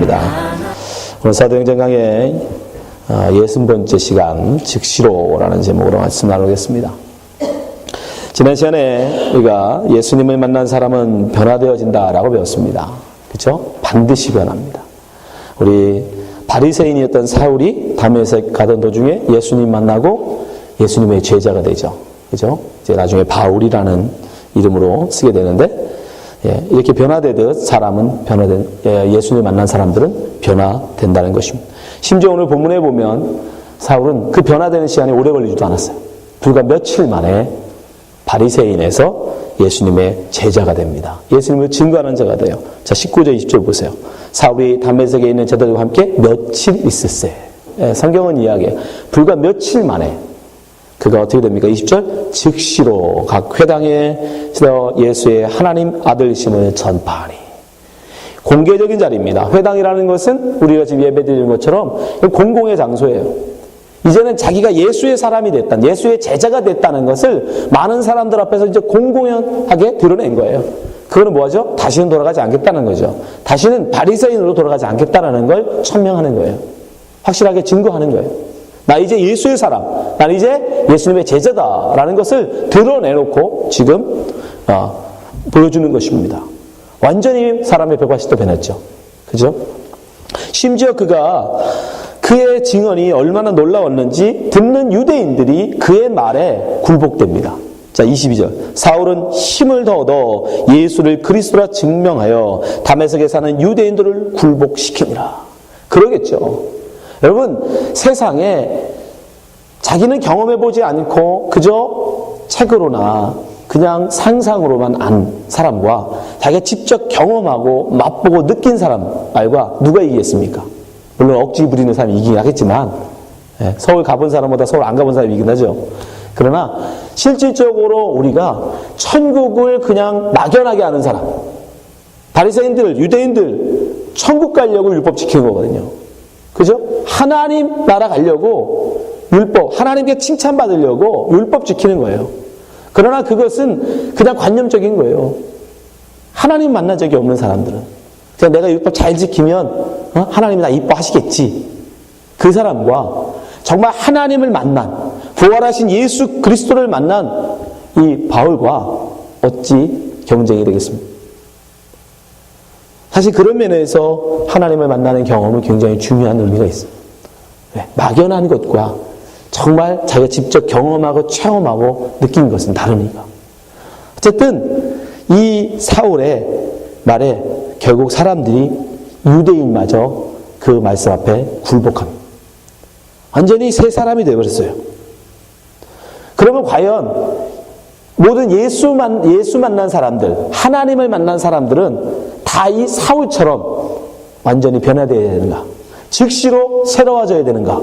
하겠습니다. 오늘 사도행전 강의 60번째 시간 즉시로라는 제목으로 말씀 나누겠습니다. 지난 시간에 우리가 예수님을 만난 사람은 변화되어진다라고 배웠습니다. 그렇죠? 반드시 변합니다. 우리 바리새인이었던 사울이 다메섹 가던 도중에 예수님 만나고 예수님의 제자가 되죠. 그죠? 이제 나중에 바울이라는 이름으로 쓰게 되는데, 이렇게 변화되듯 사람은 예수님을 만난 사람들은 변화된다는 것입니다. 심지어 오늘 본문에 보면 사울은 그 변화되는 시간이 오래 걸리지도 않았어요. 불과 며칠 만에 바리새인에서 예수님의 제자가 됩니다. 예수님을 증거하는 자가 돼요. 자, 19절, 20절 보세요. 사울이 다메섹에 있는 제자들과 함께 며칠 있을세. 성경은 이야기해요. 불과 며칠 만에 그가 어떻게 됩니까? 20절, 즉시로 각 회당에서 예수의 하나님 아들심을 전파하니. 공개적인 자리입니다. 회당이라는 것은 우리가 지금 예배드리는 것처럼 공공의 장소예요. 이제는 자기가 예수의 사람이 됐다, 예수의 제자가 됐다는 것을 많은 사람들 앞에서 이제 공공연하게 드러낸 거예요. 그거는 뭐하죠? 다시는 돌아가지 않겠다는 거죠. 다시는 바리새인으로 돌아가지 않겠다는 걸 천명하는 거예요. 확실하게 증거하는 거예요. 나 이제 예수의 사람, 난 이제 예수님의 제자다라는 것을 드러내놓고 지금 보여주는 것입니다. 완전히 사람의 벽화시도 변했죠. 그죠? 심지어 그의 증언이 얼마나 놀라웠는지 듣는 유대인들이 그의 말에 굴복됩니다. 자, 22절. 사울은 힘을 더 얻어 예수를 그리스도라 증명하여 다메섹에 사는 유대인들을 굴복시키니라. 그러겠죠. 여러분, 세상에 자기는 경험해보지 않고 그저 책으로나 그냥 상상으로만 안 사람과 자기가 직접 경험하고 맛보고 느낀 사람 말과 누가 이기겠습니까? 물론 억지 부리는 사람이 이기긴 하겠지만, 서울 가본 사람보다 서울 안 가본 사람이 이기긴 하죠. 그러나 실질적으로 우리가 천국을 그냥 막연하게 아는 사람, 바리새인들, 유대인들 천국 가려고 율법 지키는 거거든요. 그죠? 하나님 나라 가려고 율법, 하나님께 칭찬받으려고 율법 지키는 거예요. 그러나 그것은 그냥 관념적인 거예요. 하나님 만난 적이 없는 사람들은 그냥 내가 율법 잘 지키면 하나님이 나 이뻐하시겠지. 그 사람과 정말 하나님을 만난, 부활하신 예수 그리스도를 만난 이 바울과 어찌 경쟁이 되겠습니까? 사실 그런 면에서 하나님을 만나는 경험은 굉장히 중요한 의미가 있어요. 막연한 것과 정말 자기가 직접 경험하고 체험하고 느낀 것은 다르니까. 어쨌든 이 사울의 말에 결국 사람들이 유대인마저 그 말씀 앞에 굴복합니다. 완전히 새 사람이 되어버렸어요. 그러면 과연 모든 예수 만난 사람들, 하나님을 만난 사람들은 다 이 사울처럼 완전히 변화되어야 되는가? 즉시로 새로워져야 되는가?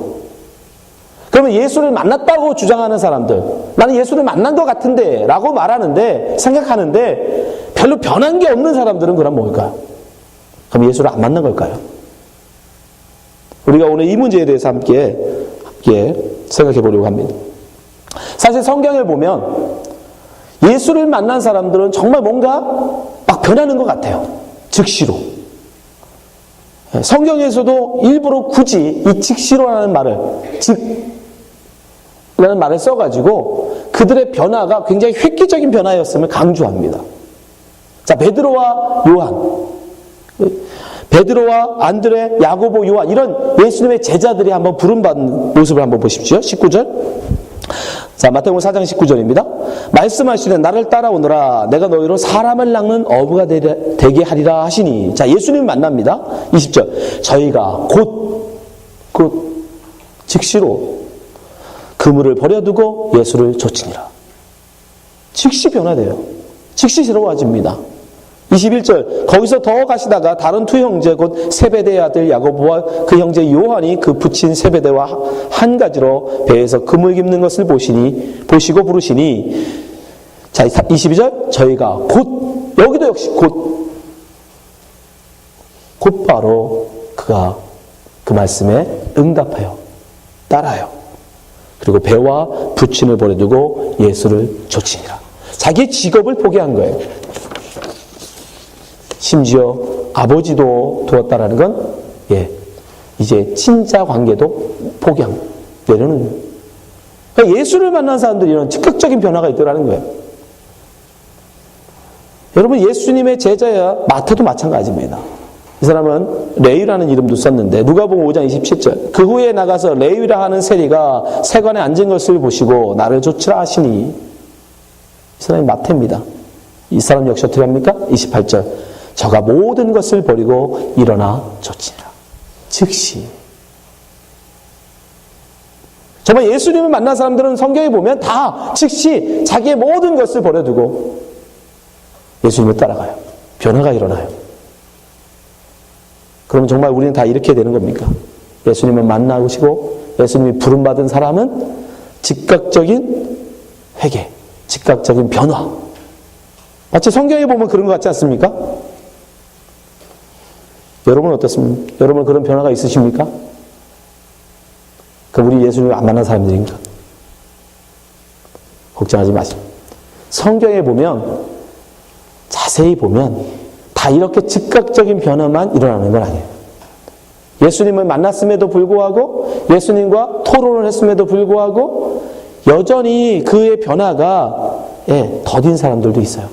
그러면 예수를 만났다고 주장하는 사람들, 나는 예수를 만난 것 같은데 라고 말하는데, 생각하는데 별로 변한 게 없는 사람들은 그럼 뭘까요? 그럼 예수를 안 만난 걸까요? 우리가 오늘 이 문제에 대해서 함께 생각해 보려고 합니다. 사실 성경을 보면 예수를 만난 사람들은 정말 뭔가 막 변하는 것 같아요. 즉시로. 성경에서도 일부러 굳이 이 즉시로라는 말을 써가지고 그들의 변화가 굉장히 획기적인 변화였음을 강조합니다. 자, 베드로와 안드레, 야고보, 요한 이런 예수님의 제자들이 한번 부름받은 모습을 한번 보십시오. 19절. 자, 마태복음 4장 19절입니다. 말씀하시되 나를 따라오너라 내가 너희로 사람을 낚는 어부가 되게 하리라 하시니. 자, 예수님을 만납니다. 20절. 저희가 곧 즉시로 그물을 버려두고 예수를 좇으니라. 즉시 변화돼요. 즉시 새로워집니다. 21절. 거기서 더 가시다가 다른 두 형제 곧 세베대의 아들 야고보와 그 형제 요한이 그 부친 세베대와 한 가지로 배에서 그물 깁는 것을 보시고 부르시니. 자, 22절. 저희가 곧, 여기도 역시 곧바로 그가 그 말씀에 응답해요. 따라요. 그리고 배와 부친을 버려두고 예수를 좇으니라. 자기 직업을 포기한 거예요. 심지어 아버지도 두었다라는 건 이제 친자 관계도 포기하고 내려놓는 거예요. 그러니까 예수를 만난 사람들이 이런 즉각적인 변화가 있더라는 거예요. 여러분, 예수님의 제자야 마태도 마찬가지입니다. 이 사람은 레위라는 이름도 썼는데 누가복음 5장 27절 그 후에 나가서 레위라 하는 세리가 세관에 앉은 것을 보시고 나를 쫓으라 하시니, 이 사람이 마태입니다. 이 사람 역시 어떻게 합니까? 28절 저가 모든 것을 버리고 일어나 쫓으라. 즉시. 정말 예수님을 만난 사람들은 성경에 보면 다 즉시 자기의 모든 것을 버려두고 예수님을 따라가요. 변화가 일어나요. 그럼 정말 우리는 다 이렇게 되는 겁니까? 예수님을 만나시고 예수님이 부름받은 사람은 즉각적인 회개, 즉각적인 변화. 마치 성경에 보면 그런 것 같지 않습니까? 여러분은 어떻습니까? 여러분 그런 변화가 있으십니까? 그럼 우리 예수님을 안 만난 사람들인가? 걱정하지 마시고. 성경에 보면, 자세히 보면 다 이렇게 즉각적인 변화만 일어나는 건 아니에요. 예수님을 만났음에도 불구하고 예수님과 토론을 했음에도 불구하고 여전히 그의 변화가 더딘 사람들도 있어요.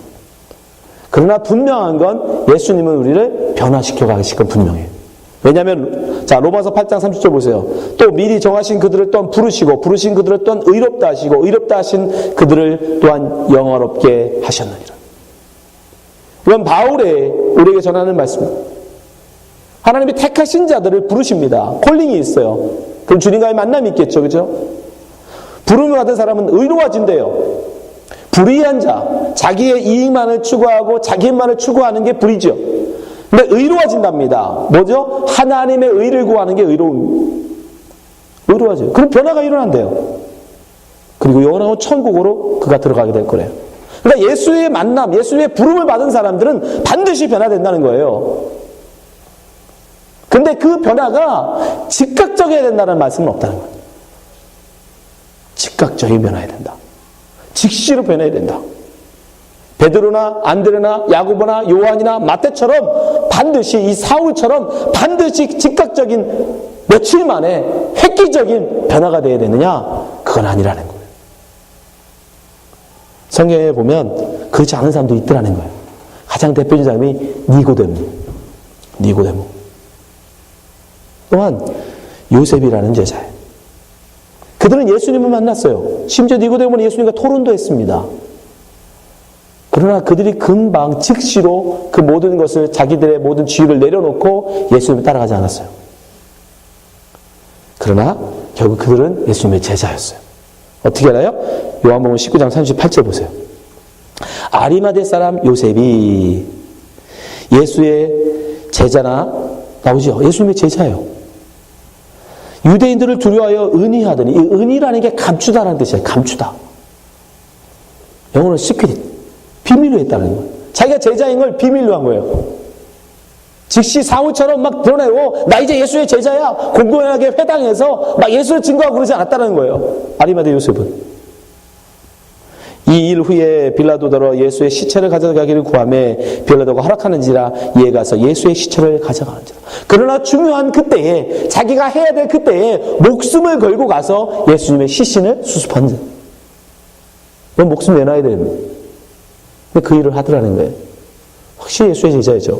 그러나 분명한 건 예수님은 우리를 변화시켜 가실 건 분명해요. 왜냐하면 자 로마서 8장 30절 보세요. 또 미리 정하신 그들을 또한 부르시고 부르신 그들을 또한 의롭다 하시고 의롭다 하신 그들을 또한 영화롭게 하셨느니라. 이건 바울의 우리에게 전하는 말씀입니다. 하나님이 택하신 자들을 부르십니다. 콜링이 있어요. 그럼 주님과의 만남이 있겠죠. 그죠? 부름을 받은 사람은 의로워진대요. 불의한 자, 자기의 이익만을 추구하고 자기만을 추구하는 게 불이죠. 근데 의로워진답니다. 뭐죠? 하나님의 의를 구하는 게 의로워져요. 그럼 변화가 일어난대요. 그리고 영원한 천국으로 그가 들어가게 될 거래요. 그러니까 예수의 만남, 예수의 부름을 받은 사람들은 반드시 변화된다는 거예요. 근데 그 변화가 즉각적이어야 된다는 말씀은 없다는 거예요. 즉각적인 변화해야 된다. 즉시로 변해야 된다. 베드로나 안드레나 야고보나 요한이나 마태처럼 반드시 이 사울처럼 반드시 즉각적인 며칠 만에 획기적인 변화가 되어야 되느냐? 그건 아니라는 거예요. 성경에 보면 그렇지 않은 사람도 있더라는 거예요. 가장 대표적인 사람이 니고데모. 또한 요셉이라는 제자예요. 그들은 예수님을 만났어요. 심지어 니고데모는 예수님과 토론도 했습니다. 그러나 그들이 금방 즉시로 그 모든 것을 자기들의 모든 지위를 내려놓고 예수님을 따라가지 않았어요. 그러나 결국 그들은 예수님의 제자였어요. 어떻게 알아요? 요한복음 19장 38절 보세요. 아리마대 사람 요셉이 예수의 제자나 나오죠. 예수님의 제자예요. 유대인들을 두려워하여 은희하더니, 이 은희라는 게 감추다라는 뜻이에요. 감추다. 영어로 시크릿, 비밀로 했다는 거예요. 자기가 제자인 걸 비밀로 한 거예요. 즉시 사울처럼 막 드러내고 나 이제 예수의 제자야 공공연하게 회당에서 막 예수를 증거하고 그러지 않았다는 거예요. 아리마대 요셉은. 이 일 후에 빌라도더러 예수의 시체를 가져가기를 구하매 빌라도가 허락하는지라 이에 가서 예수의 시체를 가져가는지라. 그러나 중요한 그때에 자기가 해야 될 그때에 목숨을 걸고 가서 예수님의 시신을 수습한 자. 그럼 목숨 내놔야 됩니다. 근데 그 일을 하더라는 거예요. 확실히 예수의 제자이죠.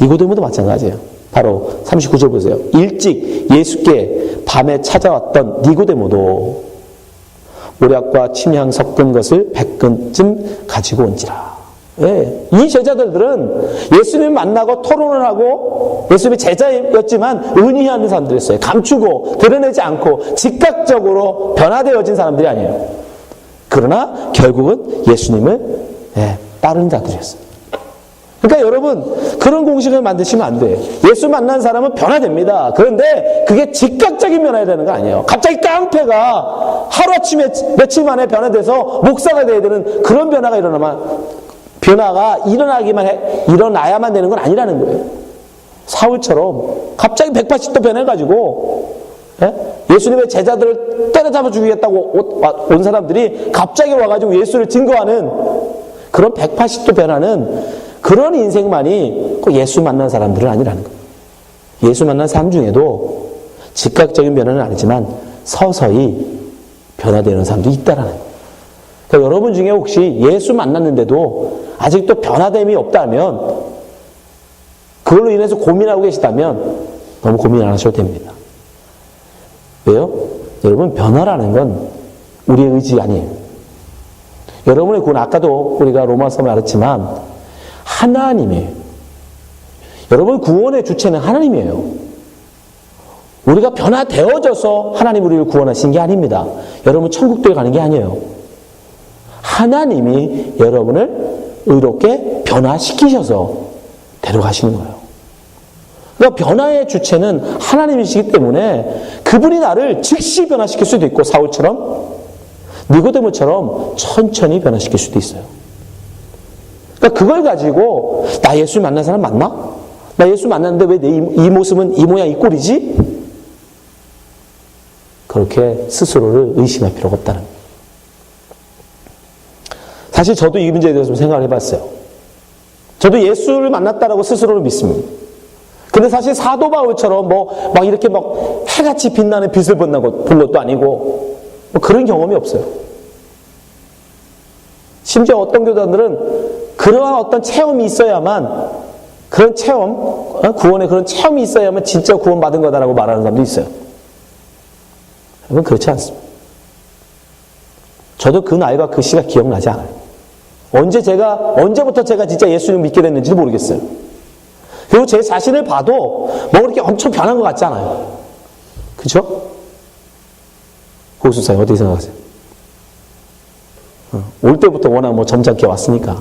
니고데모도 마찬가지예요. 바로 39절 보세요. 일찍 예수께 밤에 찾아왔던 니고데모도 모략과 침향 섞은 것을 100근쯤 가지고 온지라. 예. 이 제자들은 예수님을 만나고 토론을 하고 예수님의 제자였지만 은희하는 사람들이었어요. 감추고 드러내지 않고 즉각적으로 변화되어진 사람들이 아니에요. 그러나 결국은 예수님을 따르는 자들이었어요. 그러니까 여러분 그런 공식을 만드시면 안 돼요. 예수 만난 사람은 변화됩니다. 그런데 그게 즉각적인 변화가 되는 거 아니에요. 갑자기 깡패가 하루아침에 며칠 만에 변화돼서 목사가 돼야 되는 그런 변화가 변화가 일어나야만 되는 건 아니라는 거예요. 사울처럼 갑자기 180도 변해가지고 예수님의 제자들을 때려잡아 죽이겠다고 온 사람들이 갑자기 와가지고 예수를 증거하는 그런 180도 변하는 그런 인생만이 꼭 예수 만난 사람들은 아니라는 거예요. 예수 만난 삶 중에도 즉각적인 변화는 아니지만 서서히 변화되는 사람도 있다라는 거예요. 그러니까 여러분 중에 혹시 예수 만났는데도 아직도 변화됨이 없다면, 그걸로 인해서 고민하고 계시다면 너무 고민 안 하셔도 됩니다. 왜요? 여러분, 변화라는 건 우리의 의지 아니에요. 여러분의 구원, 아까도 우리가 로마서 말했지만 하나님이에요. 여러분, 구원의 주체는 하나님이에요. 우리가 변화되어져서 하나님 우리를 구원하신 게 아닙니다. 여러분 천국도에 가는 게 아니에요. 하나님이 여러분을 의롭게 변화시키셔서 데려가시는 거예요. 그러니까 변화의 주체는 하나님이시기 때문에 그분이 나를 즉시 변화시킬 수도 있고, 사울처럼, 니고데모처럼 천천히 변화시킬 수도 있어요. 그러니까 그걸 가지고 나 예수 만난 사람 맞나? 나 예수 만났는데 왜 내 이 모습은 이 모양 이 꼴이지? 그렇게 스스로를 의심할 필요가 없다는 거예요. 사실 저도 이 문제에 대해서 좀 생각을 해봤어요. 저도 예수를 만났다라고 스스로를 믿습니다. 근데 사실 사도 바울처럼 막 이렇게 막 해같이 빛나는 빛을 본 것도 아니고, 그런 경험이 없어요. 심지어 어떤 교단들은 그러한 어떤 체험이 있어야만, 그런 체험, 구원의 그런 체험이 있어야만 진짜 구원받은 거다라고 말하는 사람도 있어요. 여러분, 그렇지 않습니다. 저도 그 날과 그 시가 기억나지 않아요. 언제부터 제가 진짜 예수님을 믿게 됐는지도 모르겠어요. 그리고 제 자신을 봐도 뭐 그렇게 엄청 변한 것 같지 않아요. 그죠? 고수사님, 어떻게 생각하세요? 올 때부터 워낙 점잖게 왔으니까.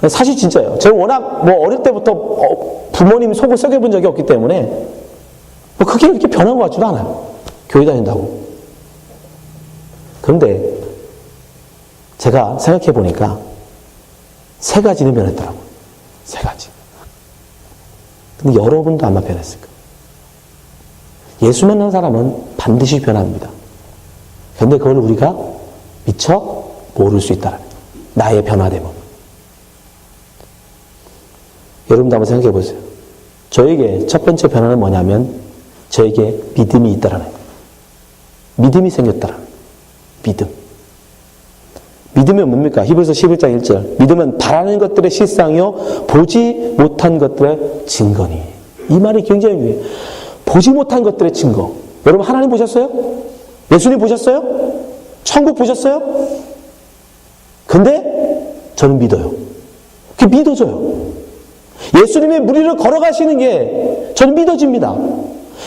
사실 진짜예요. 제가 워낙 어릴 때부터 부모님 속을 썩여본 적이 없기 때문에 그게 그렇게 변한 것 같지도 않아요. 교회 다닌다고. 그런데 제가 생각해 보니까 세 가지는 변했더라고요. 세 가지. 근데 여러분도 아마 변했을 거예요. 예수 만난 사람은 반드시 변합니다. 그런데 그걸 우리가 미처 모를 수 있다는 거예요. 나의 변화됨은. 여러분도 한번 생각해 보세요. 저에게 첫 번째 변화는 뭐냐면 저에게 믿음이 있다라는 거예요. 믿음이 생겼다라는 거예요. 믿음. 믿음은 뭡니까? 히브리서 11장 1절. 믿음은 바라는 것들의 실상이요 보지 못한 것들의 증거니. 이 말이 굉장히 중요해요. 보지 못한 것들의 증거. 여러분, 하나님 보셨어요? 예수님 보셨어요? 천국 보셨어요? 근데 저는 믿어요. 그게 믿어져요. 예수님의 무리를 걸어가시는 게 저는 믿어집니다.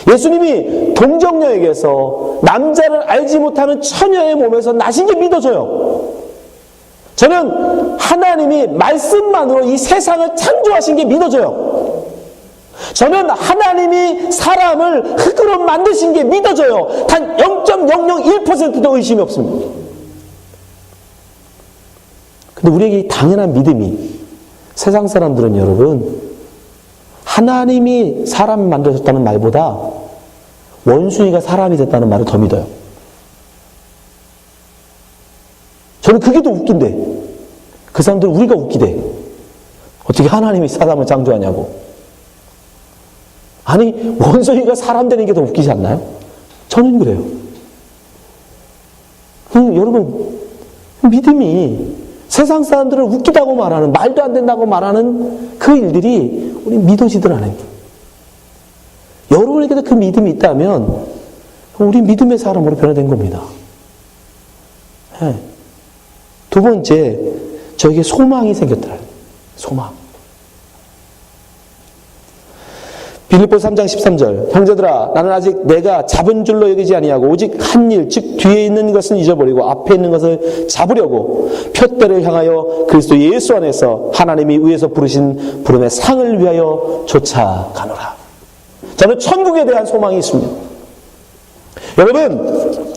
예수님이 동정녀에게서 남자를 알지 못하는 처녀의 몸에서 나신 게 믿어져요. 저는 하나님이 말씀만으로 이 세상을 창조하신 게 믿어져요. 저는 하나님이 사람을 흙으로 만드신 게 믿어져요. 단 0.001%도 의심이 없습니다. 근데 우리에게 이 당연한 믿음이, 세상 사람들은 여러분, 하나님이 사람을 만드셨다는 말보다 원숭이가 사람이 됐다는 말을 더 믿어요. 저는 그게 더 웃긴데, 그 사람들은 우리가 웃기대. 어떻게 하나님이 사람을 창조하냐고. 아니, 원숭이가 사람 되는 게 더 웃기지 않나요? 저는 그래요. 여러분, 믿음이 세상 사람들을 웃기다고 말하는, 말도 안 된다고 말하는 그 일들이 우리 믿어지들 않아요. 여러분에게도 그 믿음이 있다면 우리 믿음의 사람으로 변화된 겁니다. 네. 두 번째, 저에게 소망이 생겼더라. 소망. 빌립보서 3장 13절. 형제들아, 나는 아직 내가 잡은 줄로 여기지 아니하고 오직 한 일, 즉 뒤에 있는 것은 잊어버리고 앞에 있는 것을 잡으려고 표대를 향하여 그리스도 예수 안에서 하나님이 위에서 부르신 부름의 상을 위하여 쫓아가노라. 저는 천국에 대한 소망이 있습니다. 여러분,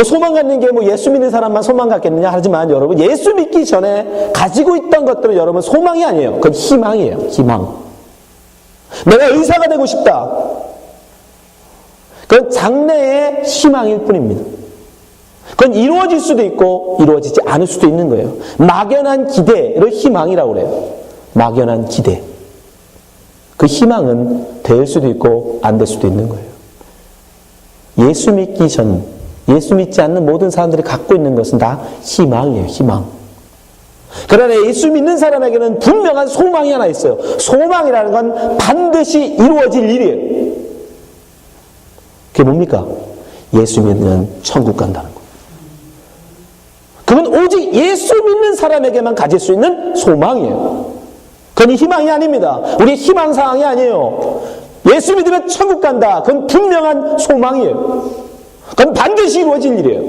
소망 갖는 게 예수 믿는 사람만 소망 갖겠느냐 하지만, 여러분, 예수 믿기 전에 가지고 있던 것들은 여러분 소망이 아니에요. 그건 희망이에요. 희망. 내가 의사가 되고 싶다. 그건 장래의 희망일 뿐입니다. 그건 이루어질 수도 있고 이루어지지 않을 수도 있는 거예요. 막연한 기대를 희망이라고 그래요. 막연한 기대. 그 희망은 될 수도 있고 안 될 수도 있는 거예요. 예수 믿지 않는 모든 사람들이 갖고 있는 것은 다 희망이에요. 희망. 그러나 예수 믿는 사람에게는 분명한 소망이 하나 있어요. 소망이라는 건 반드시 이루어질 일이에요. 그게 뭡니까? 예수 믿으면 천국 간다는 거. 그건 오직 예수 믿는 사람에게만 가질 수 있는 소망이에요. 그건 희망이 아닙니다. 우리의 희망사항이 아니에요. 예수 믿으면 천국 간다. 그건 분명한 소망이에요. 그건 반드시 이루어질 일이에요.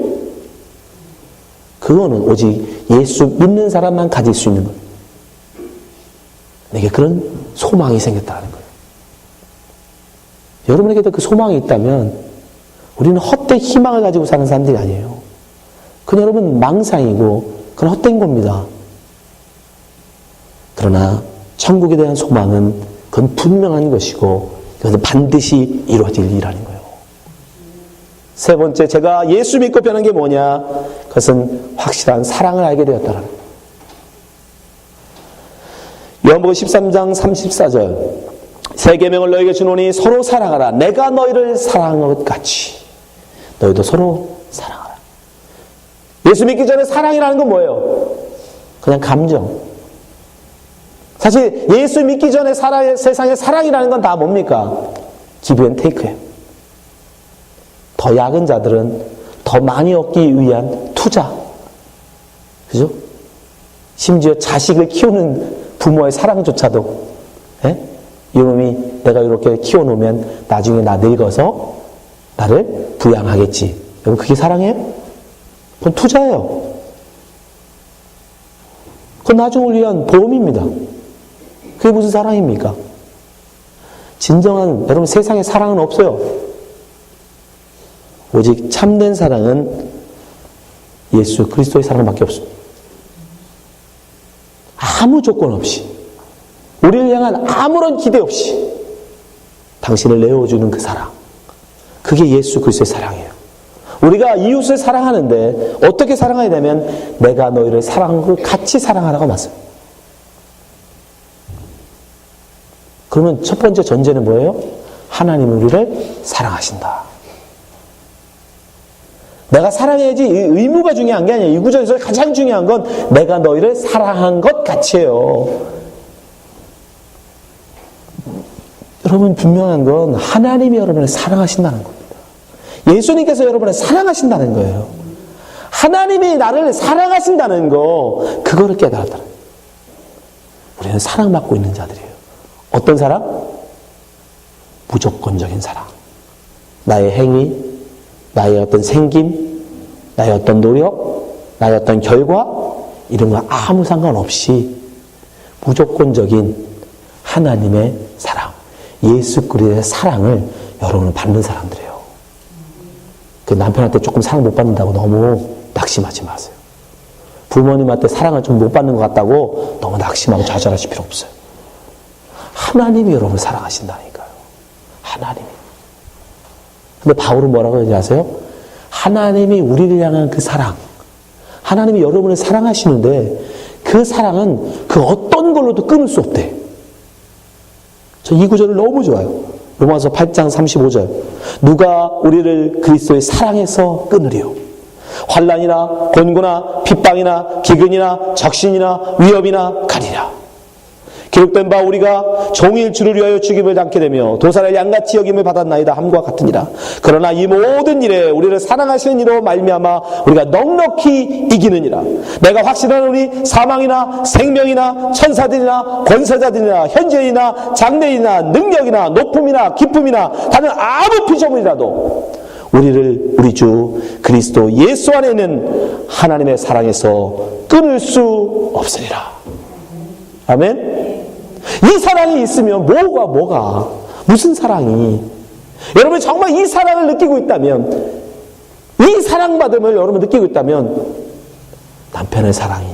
그거는 오직 예수 믿는 사람만 가질 수 있는 거예요. 내게 그런 소망이 생겼다는 거예요. 여러분에게도 그 소망이 있다면 우리는 헛된 희망을 가지고 사는 사람들이 아니에요. 그건 여러분 망상이고 그건 헛된 겁니다. 그러나 천국에 대한 소망은 그건 분명한 것이고 그것은 반드시 이루어질 일이라는 거예요. 세 번째, 제가 예수 믿고 변한 게 뭐냐? 그것은 확실한 사랑을 알게 되었다는 거예요. 요한복음 13장 34절 새 계명을 너에게 주노니 서로 사랑하라. 내가 너희를 사랑한 것 같이 너희도 서로 사랑하라. 예수 믿기 전에 사랑이라는 건 뭐예요? 그냥 감정. 사실 예수 믿기 전에 세상에 사랑이라는 건 다 뭡니까? give and take예요. 더 약은 자들은 더 많이 얻기 위한 투자. 그죠? 심지어 자식을 키우는 부모의 사랑조차도 이놈이 내가 이렇게 키워놓으면 나중에 나 늙어서 나를 부양하겠지. 여러분 그게 사랑이에요? 그건 투자예요. 그건 나중을 위한 보험입니다. 그게 무슨 사랑입니까? 진정한 여러분 세상에 사랑은 없어요. 오직 참된 사랑은 예수 그리스도의 사랑밖에 없습니다. 아무 조건 없이 우리를 향한 아무런 기대 없이 당신을 내어주는 그 사랑, 그게 예수 그리스도의 사랑이에요. 우리가 이웃을 사랑하는데 어떻게 사랑해야 되면 내가 너희를 사랑한 것 같이 사랑하라고 말씀해요. 그러면 첫 번째 전제는 뭐예요? 하나님은 우리를 사랑하신다. 내가 사랑해야지 의무가 중요한 게 아니에요. 이 구절에서 가장 중요한 건 내가 너희를 사랑한 것 같이예요. 여러분 분명한 건 하나님이 여러분을 사랑하신다는 겁니다. 예수님께서 여러분을 사랑하신다는 거예요. 하나님이 나를 사랑하신다는 거 그거를 깨달았다는 거예요. 우리는 사랑받고 있는 자들이에요. 어떤 사랑? 무조건적인 사랑. 나의 행위, 나의 어떤 생김, 나의 어떤 노력, 나의 어떤 결과 이런 거 아무 상관없이 무조건적인 하나님의 사랑, 예수 그리스도의 사랑을 여러분은 받는 사람들이에요. 그 남편한테 조금 사랑 못 받는다고 너무 낙심하지 마세요. 부모님한테 사랑을 좀 못 받는 것 같다고 너무 낙심하고 좌절하실 필요 없어요. 하나님이 여러분을 사랑하신다니까요. 하나님이. 근데 바울은 뭐라고 하는지 아세요? 하나님이 우리를 향한 그 사랑, 하나님이 여러분을 사랑하시는데 그 사랑은 그 어떤 걸로도 끊을 수 없대. 저 이 구절을 너무 좋아요. 로마서 8장 35절 누가 우리를 그리스도의 사랑에서 끊으리요? 환난이나 곤고나 핍박이나 기근이나 적신이나 위협이나 가리라. 기록된 바 우리가 종일 주를 위하여 죽임을 당게 되며 도살을 양같이 여김을 받았나이다 함과 같으니라. 그러나 이 모든 일에 우리를 사랑하시는 이로 말미암아 우리가 넉넉히 이기느니라. 내가 확신하노니 사망이나 생명이나 천사들이나 권세자들이나 현재이나 장래이나 능력이나 높음이나 기쁨이나 다른 아무 피조물이라도 우리를 우리 주 그리스도 예수 안에 있는 하나님의 사랑에서 끊을 수 없으리라. 아멘. 이 사랑이 있으면 뭐가 무슨 사랑이, 여러분이 정말 이 사랑을 느끼고 있다면, 이 사랑받음을 여러분 느끼고 있다면 남편의 사랑이,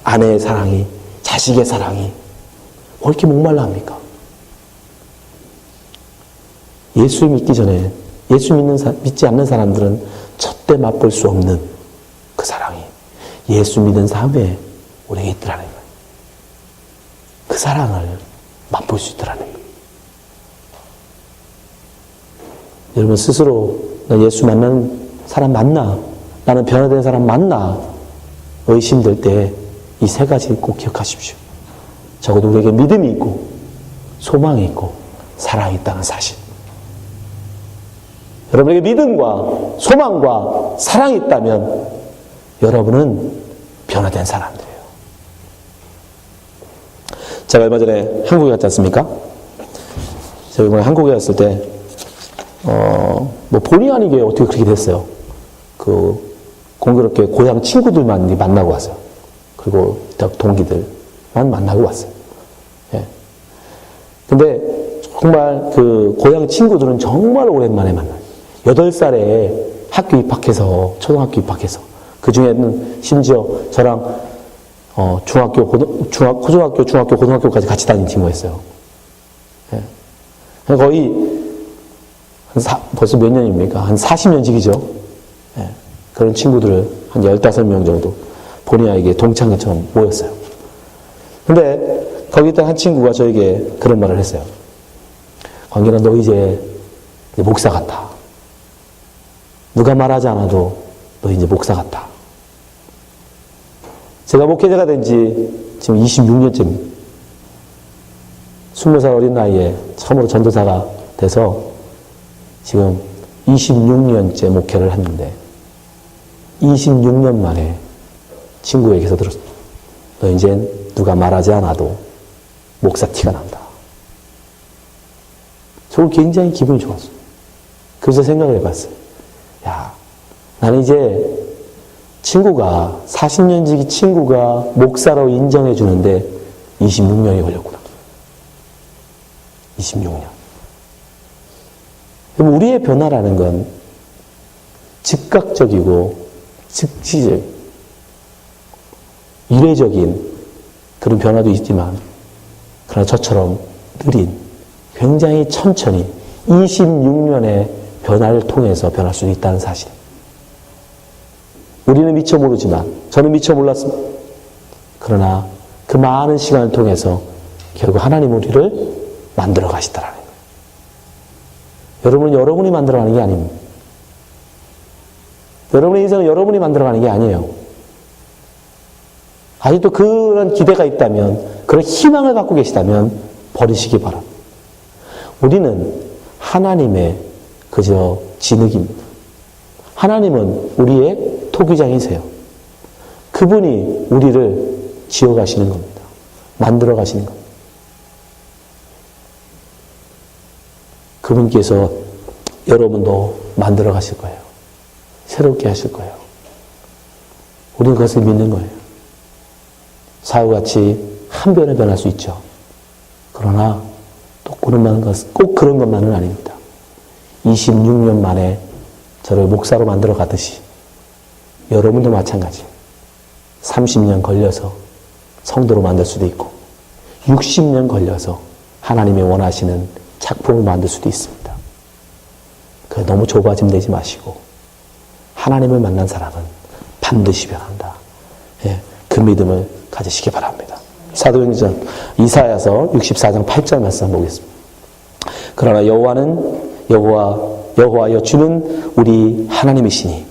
아내의 사랑이, 자식의 사랑이 뭐 이렇게 목말라 합니까? 예수 믿기 전에 예수 믿지 않는 사람들은 절대 맛볼 수 없는 그 사랑이 예수 믿은 다음에 우리에게 있더라는 거예요. 그 사랑을 맛볼 수 있더라는 거예요. 여러분 스스로 나 예수 만나는 사람 맞나? 나는 변화된 사람 맞나? 의심될 때 이 세 가지 꼭 기억하십시오. 적어도 우리에게 믿음이 있고 소망이 있고 사랑이 있다는 사실. 여러분에게 믿음과 소망과 사랑이 있다면 여러분은 변화된 사람들이에요. 제가 얼마 전에 한국에 갔지 않습니까? 제가 이번에 한국에 갔을 때 뭐 본의 아니게 어떻게 그렇게 됐어요. 공교롭게 고향 친구들만 만나고 왔어요. 그리고 동기들만 만나고 왔어요. 예. 근데 정말 고향 친구들은 정말 오랜만에 만나요. 8살에 학교 입학해서, 초등학교 입학해서. 그 중에는 심지어 저랑, 초중학교, 중학교, 고등학교까지 같이 다닌 친구였어요. 예. 거의, 벌써 몇 년입니까? 한 40년직이죠. 예. 그런 친구들을 한 15명 정도 본의 아니게 동창회처럼 모였어요. 근데 거기 있던 한 친구가 저에게 그런 말을 했어요. 광길아, 너 이제 목사 같다. 누가 말하지 않아도 너 이제 목사 같다. 제가 목회자가 된 지 지금 26년째입니다. 20살 어린 나이에 처음으로 전도사가 돼서 지금 26년째 목회를 했는데 26년 만에 친구에게서 들었어. 너 이젠 누가 말하지 않아도 목사 티가 난다. 저 굉장히 기분이 좋았어요. 그래서 생각을 해봤어요. 야, 나는 이제 친구가 40년지기 친구가 목사로 인정해 주는데 26년이 걸렸구나. 26년. 우리의 변화라는 건 즉각적이고 즉시적, 이례적인 그런 변화도 있지만 그러나 저처럼 느린 굉장히 천천히 26년의 변화를 통해서 변할 수 있다는 사실. 우리는 미처 모르지만 저는 미처 몰랐습니다. 그러나 그 많은 시간을 통해서 결국 하나님 우리를 만들어 가시더라는 거예요. 여러분은 여러분이 만들어 가는 게 아닙니다. 여러분의 인생은 여러분이 만들어 가는 게 아니에요. 아직도 그런 기대가 있다면, 그런 희망을 갖고 계시다면 버리시기 바랍니다. 우리는 하나님의 그저 진흙입니다. 하나님은 우리의 토기장이세요. 그분이 우리를 지어가시는 겁니다. 만들어 가시는 겁니다. 그분께서 여러분도 만들어 가실 거예요. 새롭게 하실 거예요. 우리는 그것을 믿는 거예요. 사후같이 한 번에 변할 수 있죠. 그러나 꼭 그런 것만은 아닙니다. 26년 만에 저를 목사로 만들어 가듯이 여러분도 마찬가지. 30년 걸려서 성도로 만들 수도 있고 60년 걸려서 하나님이 원하시는 작품을 만들 수도 있습니다. 너무 좁아짐 되지 마시고 하나님을 만난 사람은 반드시 변한다. 예, 그 믿음을 가지시기 바랍니다. 사도행전 이사야서 64장 8절 말씀 보겠습니다. 그러나 여호와여 주는 우리 하나님이시니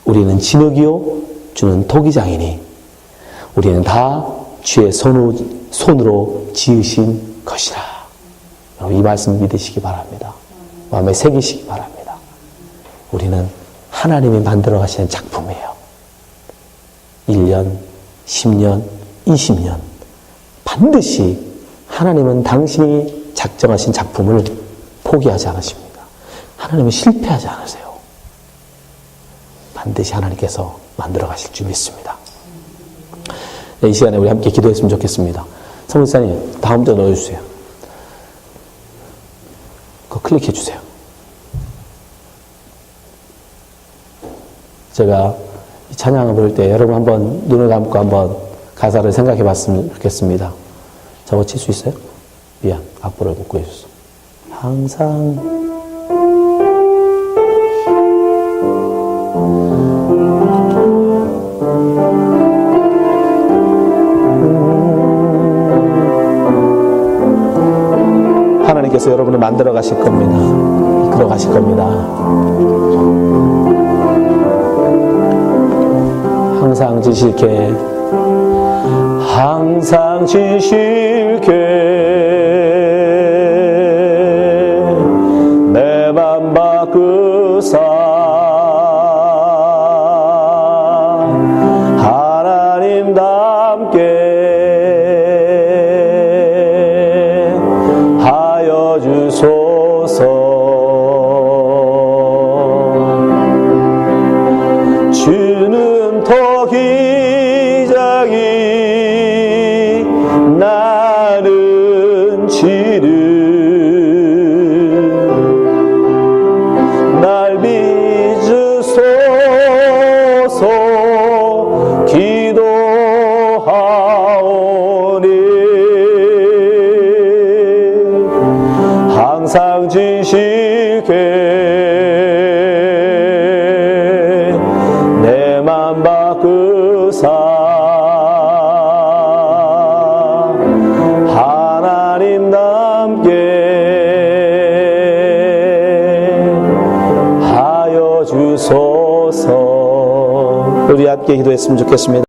우리는 진흙이요 주는 토기장이니 우리는 다 주의 손으로 지으신 것이라. 이 말씀 믿으시기 바랍니다. 마음에 새기시기 바랍니다. 우리는 하나님이 만들어 가시는 작품이에요. 1년, 10년, 20년 반드시 하나님은 당신이 작정하신 작품을 포기하지 않으십니다. 하나님은 실패하지 않으세요. 반드시 하나님께서 만들어 가실 줄 믿습니다. 이 시간에 우리 함께 기도했으면 좋겠습니다. 성목사님, 다음 절 넣어주세요. 그거 클릭해 주세요. 제가 찬양을 부를 때 여러분 한번 눈을 감고 한번 가사를 생각해 봤으면 좋겠습니다. 저거 칠 수 있어요? 미안, 악보를 못 구해줬어. 항상 하나님께서 여러분을 만들어 가실 겁니다. 들어가실 겁니다. 항상 지실게, 항상 지실게, 내 맘 바꾸사 하나님답게 하여 주소서. 주는 더 기장이 나는지를 날 빚으소서. 기도하오니 항상 지실게, 내 맘 바꾸사 하나님답게 하여 주소서. 우리 함께 기도했으면 좋겠습니다.